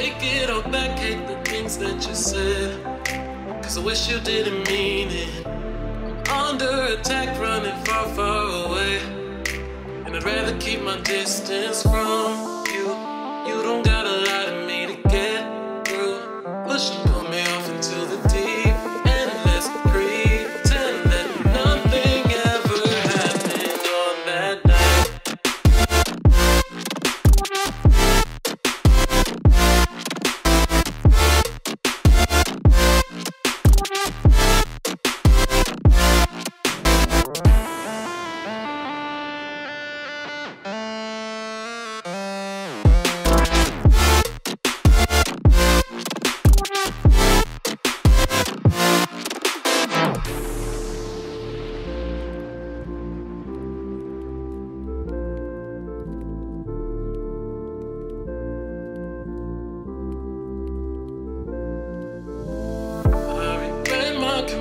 take it all back, hate the things that you said, 'cause I wish you didn't mean it. I'm under attack, running far, far away, and I'd rather keep my distance from you. You don't gotta lie to me to get through. Push and pull me off into the deep, and let's pretend that nothing ever happened on that night.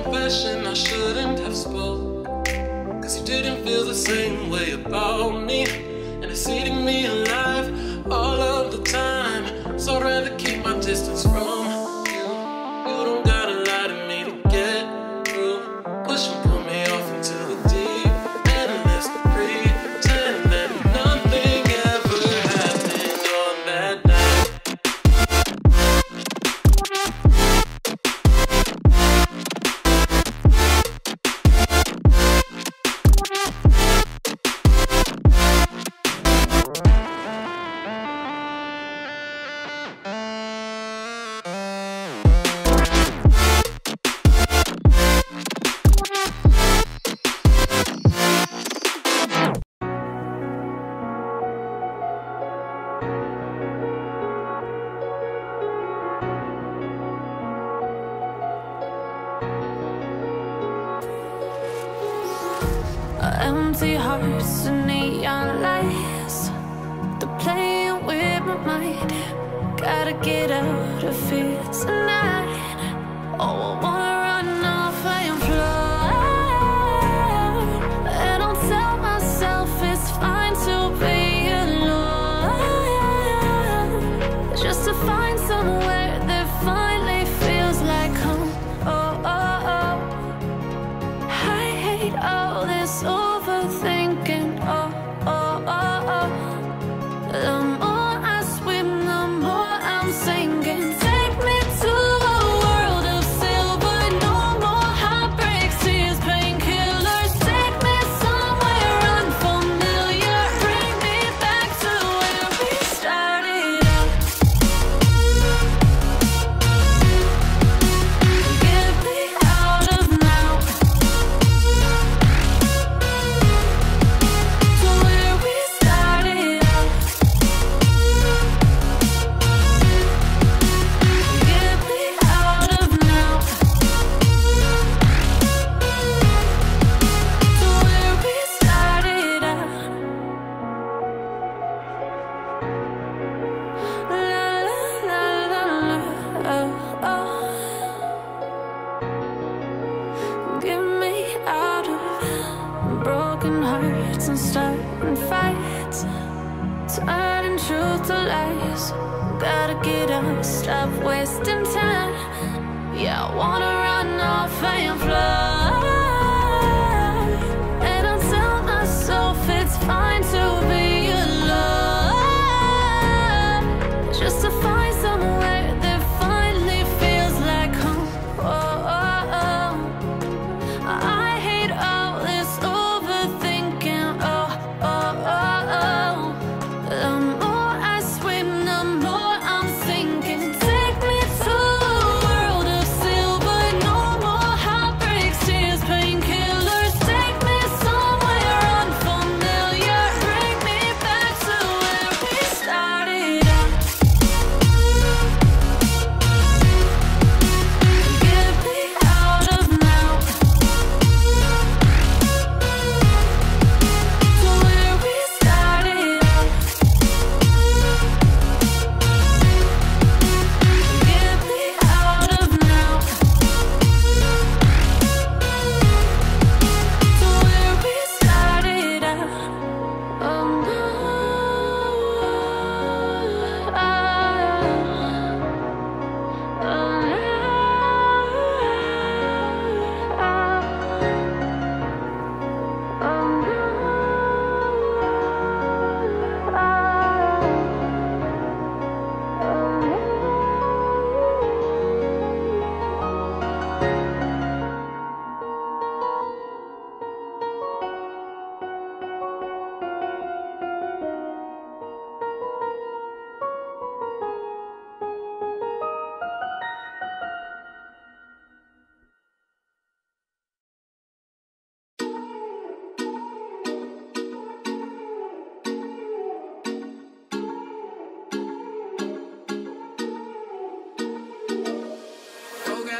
Confession I shouldn't have spoke, 'cause you didn't feel the same way about me, and it's eating me alive all of the time. So I'd rather keep my distance from you. You don't gotta lie to me to get through. Push and pull me off into the deep, and let's pretend that nothing ever happened on that night. Empty hearts and neon lights, they're playing with my mind. Gotta get out of here tonight. Oh, I wanna run off and fly, and I'll tell myself it's fine to be alone, just to find somewhere that finally feels like home. Oh, oh, oh. I hate all this overthinking. Oh, oh, oh, oh. The more I swim, the more I'm sinking. Take me to a world of silver. No more heartbreaks, tears, painkillers. Take me somewhere unfamiliar. Bring me back to where we started out. Get me out of now, to where we started out. Get me out of now, to where we started out. La la la la la, oh, oh. Get me out of broken hearts and starting fights, turning truth to lies. Gotta get up, stop wasting time. Yeah, I wanna run off and fly, and I'll tell myself it's fine to be alone, just to find somewhere that finally feels like home. Oh, oh, oh. I hate all this overthinking. Oh, oh, oh, oh. The more I swim, the more I'm sinking. Take me to a world of silver. No more heartbreaks.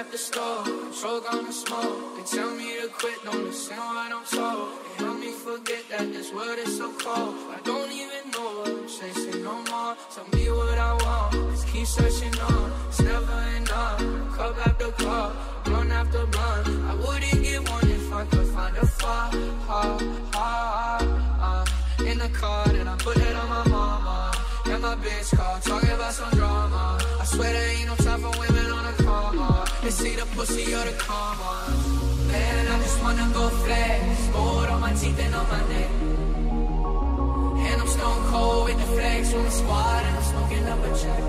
at the store, control gonna smoke. They tell me to quit, don't listen what I'm told. They help me forget that this world is so cold. I don't even know what I'm chasing no more. Tell me what I want, just keep searching on. It's never enough, cup after cup, blunt after blunt. I wouldn't get one if I could find a flaw. In the car, and I put it on my mama. And my bitch called, talking about some drama. I swear there ain't no time for women on a coma. It's either pussy or the karma. Man, I just wanna go flex. Gold on my teeth and on my neck. And I'm stone cold with the flex from the squad, and I'm smoking up a check.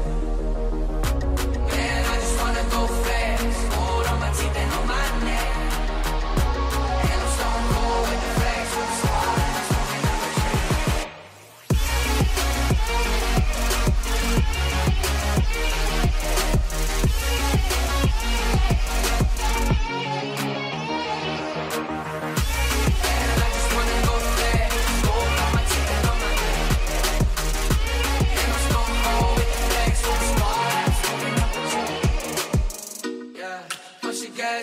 Man, I just wanna go flex. Gold on my teeth and on my neck. And I'm stone cold with the flex from the squad, and I'm smoking up a check.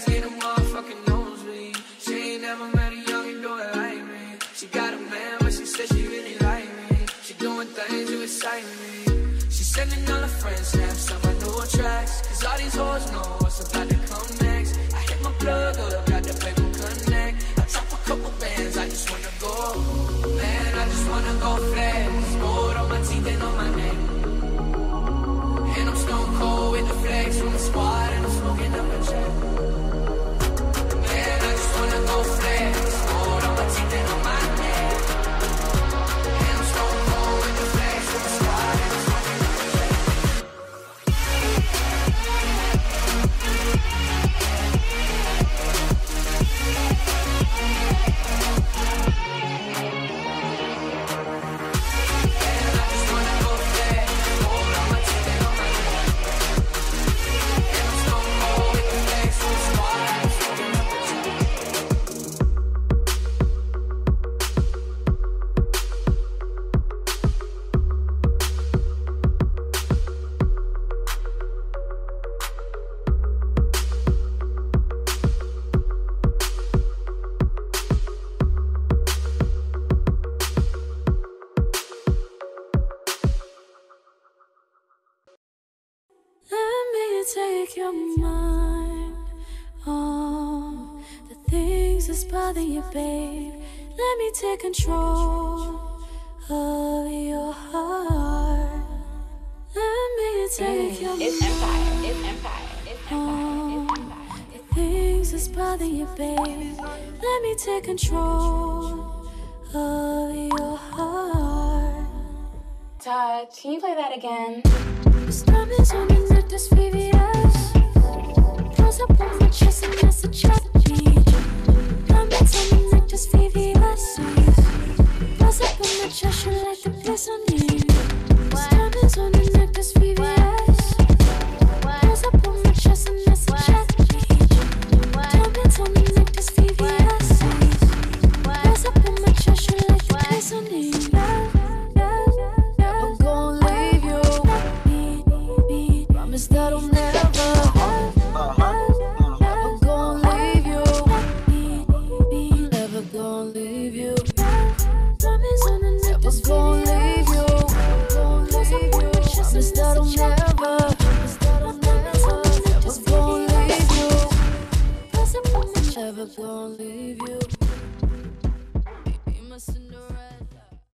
Get a motherfucking nosebleed. She ain't never met a youngin' do it like me. She got a man, but she said she really like me. She doing things to excite me. She sending all her friends snaps on my newer tracks. Cause all these hoes know what's about to come next. I hit my plug up, got the paper connect. I drop a couple bands, I just wanna go. Man, I just wanna go flex. Gold on my teeth and on my neck. And I'm stone cold with the flex from the squad, and I'm smoking up a check. Wanna go flex, gold on my teeth and on my neck. And I'm stone cold with the flex with the squad, and I'm smoking up a check. And I just wanna go flex, gold on my teeth and on my neck. And I'm stone cold with the flex with the squad, and I'm smoking up a check. Let me take your mind on the things that's bothering you, babe. Let me take control of your heart. Let me take your It's Empire. It's Empire. It's Empire. It's Empire. the things that's bothering you, babe. Let me take control of your heart. Todd, can you play that again? This time is on the net, this VVS. Close up on my chest and that's a chat beat. Diamonds on the neck, this VVS. Close up on my chest, you like the place on me. This time is on the neck, this VVS. Close up on my chest and that's a chat beat. Diamonds on the neck, this VVS. Close up on my chest, you like the place on me. I'm gonna leave you. Promise that I'll never. I'm gonna leave you. Never gonna leave you. Promise on the neck, just gonna leave you. Promise that I'll never. Never gonna leave you. Never gonna leave you.